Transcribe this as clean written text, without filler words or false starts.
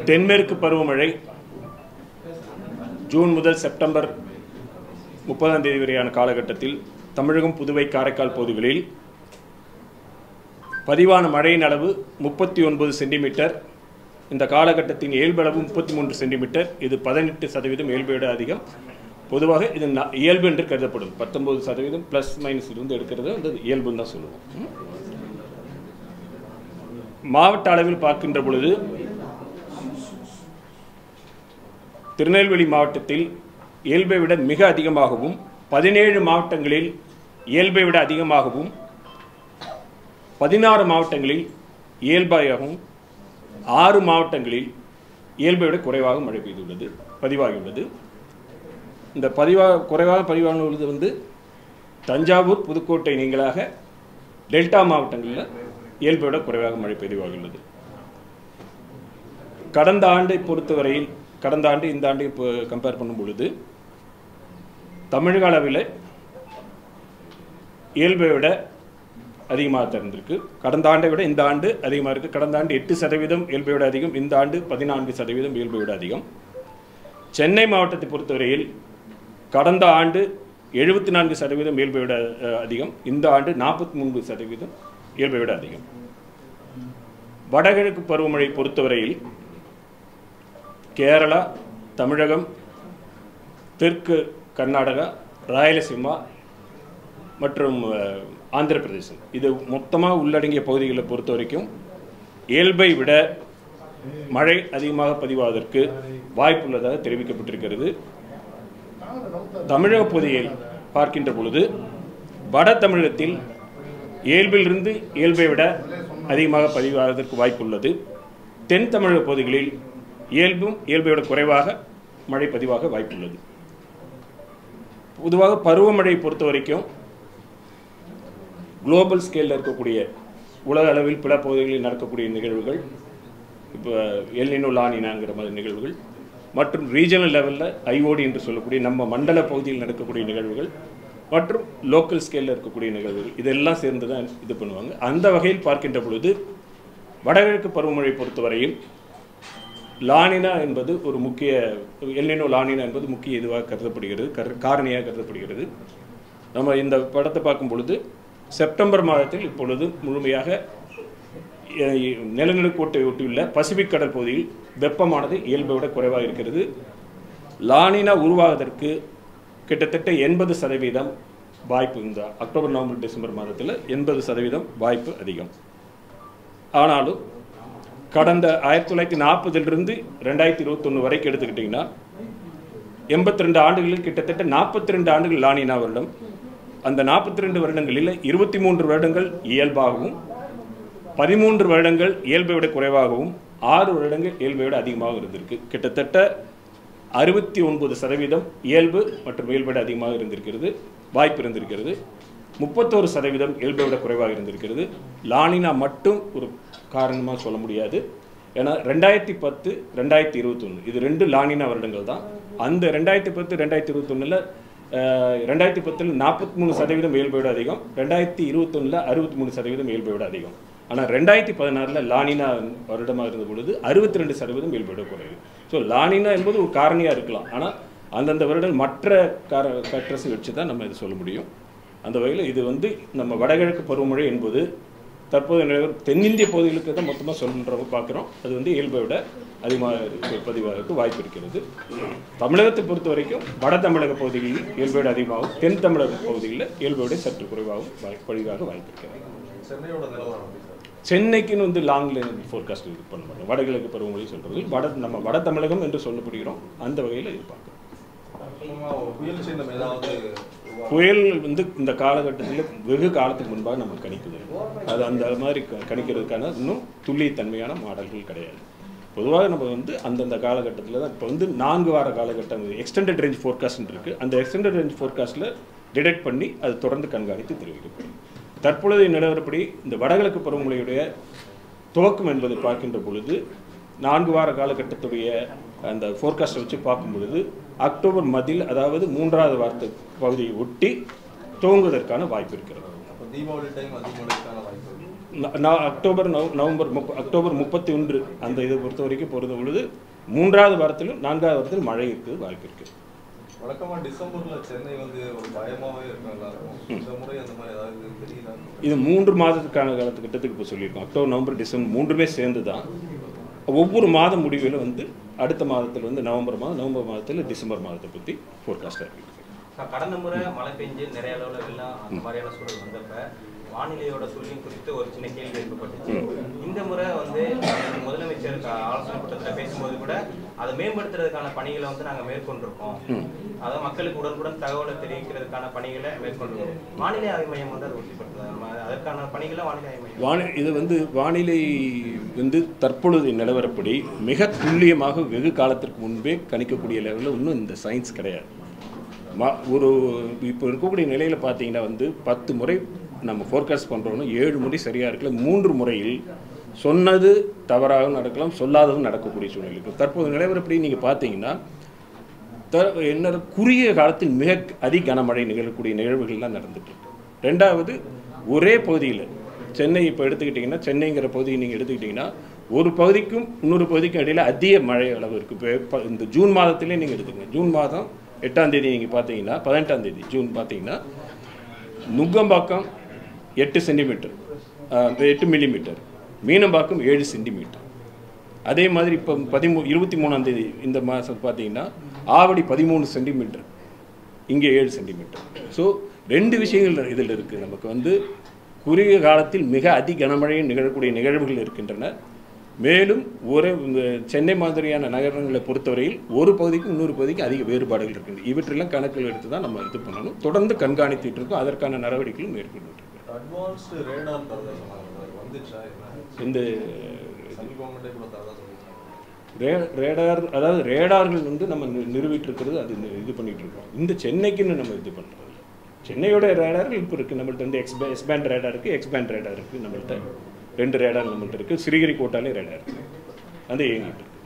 தென்மேற்கு பருவமழை ஜூன் முதல் செப்டம்பர் 30ஆம் தேதி வரையான காலகட்டத்தில் தமிழகம், புதுவை, காரைக்கால் பகுதிகளில் பதிவான மழையின் அளவு 39 சென்டிமீட்டர். இந்த காலகட்டத்தின் இயல்பளவு 33 சென்டிமீட்டர். இது 18% இயல்பை விட அதிகம். பொதுவாக இது இயல்பு என்று கருதப்படும். 19% ப்ளஸ் மைனஸ் இருந்து எடுக்கிறது வந்து இயல்புன்னு தான் சொல்லுவோம். மாவட்ட அளவில் பார்க்கின்ற பொழுது திருநெல்வேலி மாவட்டத்தில் இயல்பை விட மிக அதிகமாகவும், 17 மாவட்டங்களில் இயல்பை விட அதிகமாகவும், 16 மாவட்டங்களில் இயல்பாகவும், 6 மாவட்டங்களில் இயல்பை விட குறைவாக மழை பெய்துள்ளது பதிவாகியுள்ளது. இந்த குறைவாக பதிவாகியுள்ளது வந்து தஞ்சாவூர், புதுக்கோட்டை நீங்களாக டெல்டா மாவட்டங்களில் இயல்பை விட குறைவாக மழை பதிவாகியுள்ளது. கடந்த ஆண்டை பொறுத்தவரையில் கடந்த ஆண்டு இந்த ஆண்டு இப்போ கம்பேர் பண்ணும் பொழுது தமிழக அளவில் இயல்பை விட அதிகமாக திறந்திருக்கு. கடந்த ஆண்டை விட இந்த ஆண்டு அதிகமாக இருக்குது. கடந்த ஆண்டு 8% இயல்பை விட அதிகம், இந்த ஆண்டு 14% இயல்பை விட அதிகம். சென்னை மாவட்டத்தை பொறுத்தவரையில் கடந்த ஆண்டு 74% இயல்பை விட அதிகம், இந்த ஆண்டு 43% இயல்பை விட அதிகம். வடகிழக்கு பருவமழை பொறுத்தவரையில் கேரளா, தமிழகம், தெற்கு கர்நாடகா, ராயலசீமா மற்றும் ஆந்திர பிரதேசம் இது மொத்தமாக உள்ளடங்கிய பகுதிகளை பொறுத்த வரைக்கும் இயல்பை விட மழை அதிகமாக பதிவாவதற்கு வாய்ப்புள்ளதாக தெரிவிக்கப்பட்டிருக்கிறது. தமிழக பகுதியில் பார்க்கின்ற பொழுது வட தமிழகத்தில் இயல்பிலிருந்து இயல்பை விட அதிகமாக பதிவாவதற்கு வாய்ப்புள்ளது. தென் தமிழக பகுதிகளில் இயல்பை விட குறைவாக மழை பதிவாக வாய்ப்புள்ளது. பொதுவாக பருவமழை பொறுத்த வரைக்கும் குளோபல் ஸ்கேலில் இருக்கக்கூடிய உலக அளவில் பிற பகுதிகளில் நடக்கக்கூடிய நிகழ்வுகள், இப்போ எல் நினோ லா நினாங்கிற மாதிரி நிகழ்வுகள், மற்றும் ரீஜனல் லெவலில் ஐஓடி என்று சொல்லக்கூடிய நம்ம மண்டல பகுதியில் நடக்கக்கூடிய நிகழ்வுகள், மற்றும் லோக்கல் ஸ்கேலில் இருக்கக்கூடிய நிகழ்வுகள், இதெல்லாம் சேர்ந்து தான் இது பண்ணுவாங்க. அந்த வகையில் பார்க்கின்ற பொழுது வடகிழக்கு பருவமழை பொறுத்தவரையில் லானினா என்பது ஒரு முக்கிய, எல் நினோ லானினா என்பது முக்கிய இதுவாக கருதப்படுகிறது, காரணியாக கருதப்படுகிறது. நம்ம இந்த படத்தை பார்க்கும் பொழுது செப்டம்பர் மாதத்தில் இப்பொழுது முழுமையாக நிலநடுக்கோட்டை ஒட்டியுள்ள பசிபிக் கடல் பகுதியில் வெப்பமானது இயல்பை விட குறைவாக இருக்கிறது. லானினா உருவாவதற்கு கிட்டத்தட்ட 80% வாய்ப்பு, இந்த அக்டோபர், நவம்பர், டிசம்பர் மாதத்தில் 80% வாய்ப்பு அதிகம். ஆனாலும் கடந்த 1940 2021 வரைக்கும் எடுத்துக்கிட்டிங்கன்னா 82 ஆண்டுகளில் கிட்டத்தட்ட 42 ஆண்டுகள் லானினா வருடம். அந்த 42 வருடங்களில் 23 வருடங்கள் இயல்பாகவும், 13 வருடங்கள் இயல்பை விட குறைவாகவும், 6 வருடங்கள் இயல்பை விட அதிகமாக இருந்திருக்கு. கிட்டத்தட்ட 69% இயல்பு மற்றும் இயல்பை விட அதிகமாக இருந்திருக்கிறது, வாய்ப்பு இருந்திருக்கிறது. 31% இயல்பை விட குறைவாக இருந்திருக்கிறது. லானினா மட்டும் ஒரு காரணமாக சொல்ல முடியாது. ஏன்னா 2010, 2021 இது 2 லானினா வருடங்கள் தான். அந்த 2010, 2021 2010 43% இயல்பை விட அதிகம், 2021 63% இயல்பை விட அதிகம். ஆனால் 2016 லானினா வருடமாக இருந்த பொழுது 62% இயல்பை விட குறைவு. ஸோ லானினா என்பது ஒரு காரணியாக இருக்கலாம், ஆனால் அந்தந்த வருடம் மற்ற ஃபேக்டர்ஸை வச்சு தான் நம்ம இது சொல்ல முடியும். அந்த வகையில் இது வந்து நம்ம வடகிழக்கு பருவமழை என்பது தற்போது தென்னிந்திய பகுதிகளுக்கு தான் மொத்தமாக சொல்கிறவங்க பார்க்குறோம். அது வந்து இயல்பை விட அதிகமாக பதிவாக வாய்ப்பு இருக்கிறது. தமிழகத்தை பொறுத்த வரைக்கும் வட தமிழக பகுதிகளில் இயல்பை விட அதிகமாகவும், தென் தமிழக பகுதிகளில் இயல்பை விட சற்று குறைவாகவும் பதிவாக வாய்ப்பு இருக்கிறது. சென்னைக்குன்னு வந்து லாங் ஃபோர்காஸ்ட் இது பண்ண மாட்டோம். வடகிழக்கு பருவமழை சொல்கிறது நம்ம வட தமிழகம் என்று சொல்லப்படுகிறோம். அந்த வகையில் இது பார்க்குறோம். புயல் வந்து இந்த காலகட்டத்தில் வெகு காலத்துக்கு முன்பாக நம்ம கணிக்குது. அது அந்த மாதிரி கணிக்கிறதுக்கான இன்னும் துல்லியத்தன்மையான மாடல்கள் கிடையாது. பொதுவாக நம்ம வந்து அந்தந்த காலகட்டத்தில் தான் இப்போ வந்து 4 வார காலகட்டம் எக்ஸ்டெண்டட் ரேஞ்ச் ஃபோர்காஸ்ட் இருக்குது. அந்த எக்ஸ்டெண்டட் ரேஞ்ச் ஃபோர்காஸ்ட்டில் டிடெக்ட் பண்ணி அது தொடர்ந்து கண்காணித்து தெரிவிக்கப்படும். தற்பொழுதைய நிலவரப்படி இந்த வடகிழக்கு பருவமழையுடைய துவக்கம் என்பதை பார்க்கின்ற பொழுது 4 வார காலகட்டத்துடைய அந்த ஃபோர்காஸ்ட்டை வச்சு பார்க்கும் பொழுது அக்டோபர் மத்தியில், அதாவது 3வது வாரத்து பகுதியை ஒட்டி துவங்குவதற்கான வாய்ப்பு இருக்கிறது. அக்டோபர் 31 அந்த இதை பொறுத்த வரைக்கும் பொழுது 3வது வாரத்திலும் 4வது வாரத்திலும் மழை இருக்குது, வாய்ப்பு இருக்குது. வழக்கமாக டிசம்பரில் சென்னை வந்து ஒரு பயமாகவே இருக்கும் எல்லாருக்கும். இந்த முறை அந்த மாதிரி ஏதாவது தெரியல? இது 3 மாதத்துக்கான காலத்துக்கிட்டத்துக்கு இப்போ சொல்லியிருக்கோம். அக்டோபர், நவம்பர், டிசம்பர் 3மே சேர்ந்து தான். ஒவ்வொரு மாத முடிவில் வந்து அடுத்த மாதத்தில் வந்து நவம்பர் மாதத்தில் டிசம்பர் மாதத்தை பற்றி ஃபோர்காஸ்டாக இருக்குது. கடந்த முறை மழை பெஞ்சு நிறைய அளவில் வெள்ளம் அந்த மாதிரியான சூழல் வந்தப்ப வானிலையோட சூழலின் குறித்து ஒரு சின்ன கேள்வி எழுப்பப்பட்டுச்சு. இந்த முறை வந்து முதலமைச்சருக்கு ஆலோசனை கூட்டத்தில் பேசும்போது கூட அதை மேம்படுத்துறதுக்கான பணிகளை வந்து நாங்கள் மேற்கொண்டிருக்கோம், அதாவது மக்களுக்கு உடனுக்குடன் தகவலை தெரிவிக்கிறதுக்கான பணிகளை மேற்கொண்டிருக்கோம். வானிலை ஆய்வு மையம் வந்து அதை உறுதிப்படுத்துது, அதற்கான பணிகளை வானிலை ஆய்வு மையம் இது வந்து வானிலை வந்து தற்பொழுது நிலவரப்படி மிக துல்லியமாக வெகு காலத்திற்கு முன்பே கணிக்கக்கூடிய லெவலில் இன்னும் இந்த சயின்ஸ் கிடையாது. இப்போ இருக்கக்கூடிய நிலையில் பார்த்தீங்கன்னா வந்து 10 முறை நம்ம ஃபோர்காஸ்ட் பண்ணுறோம்னா 7 முறை சரியாக இருக்கல, 3 முறையில் சொன்னது தவறாகவும் நடக்கலாம், சொல்லாததும் நடக்கக்கூடிய சூழ்நிலை இருக்கும். தற்போது நிலவரப்படி நீங்கள் பார்த்தீங்கன்னா என்ன குறுகிய காலத்தில் மிக கனமழை நிகழக்கூடிய நிகழ்வுகள்லாம் நடந்துட்டு இருக்கு. 2வது ஒரே பகுதியில் சென்னை இப்போ எடுத்துக்கிட்டிங்கன்னா, சென்னைங்கிற பகுதியை நீங்கள் எடுத்துக்கிட்டிங்கன்னா ஒரு பகுதிக்கும் இன்னொரு பகுதிக்கும் இடையில் அதிக மழை அளவு இருக்குது. இப்போ இந்த ஜூன் மாதத்திலே நீங்கள் எடுத்துக்கங்க, ஜூன் மாதம் 8ஆம் தேதி நீங்கள் பார்த்தீங்கன்னா 18ஆம் தேதி ஜூன் பார்த்தீங்கன்னா Nungambakkam 8 centimetre 8 millimetre, Meenambakkam 7 centimetre. அதே மாதிரி இப்போ 23ஆம் தேதி இந்த மாதம் பார்த்தீங்கன்னா ஆவடி 13 சென்டிமீட்டர், இங்கே 7 சென்டிமீட்டர். ஸோ 2 விஷயங்கள் இதில் இருக்குது. நமக்கு வந்து குறுகிய காலத்தில் மிக கனமழை நிகழக்கூடிய நிகழ்வுகள் இருக்கின்றன. மேலும் சென்னை மாதிரியான நகரங்களை பொறுத்தவரையில் ஒரு பகுதிக்கும் இன்னொரு பகுதிக்கும் அதிக வேறுபாடுகள் இருக்குது. இவற்றெல்லாம் கணக்கில் எடுத்து தான் நம்ம இது பண்ணணும். தொடர்ந்து கண்காணித்துட்டு இருக்கோம், அதற்கான நடவடிக்கைகளும் மேற்கொண்டு இருக்கோம். இந்த ரேடார், அதாவது ரேடார்கள் வந்து நம்ம நிறுவிட்டு இருக்கிறது, அது இது பண்ணிட்டு இருக்கோம். இந்த சென்னைக்குன்னு நம்ம இது பண்ணுறது, சென்னையோட ரேடார்கள் இப்போ இருக்குது நம்மள்ட்ட. வந்து எக்ஸ்பேண்ட் ரேடார் இருக்குது, எக்ஸ்பேண்ட் ரேடார் இருக்குது நம்மள்ட்ட. 2 ரேடார் நம்மள்ட்ட இருக்குது. சிறுகிரி கோட்டாலே ரேடார் இருக்குது, அந்த இயங்கிட்டு இருக்கு.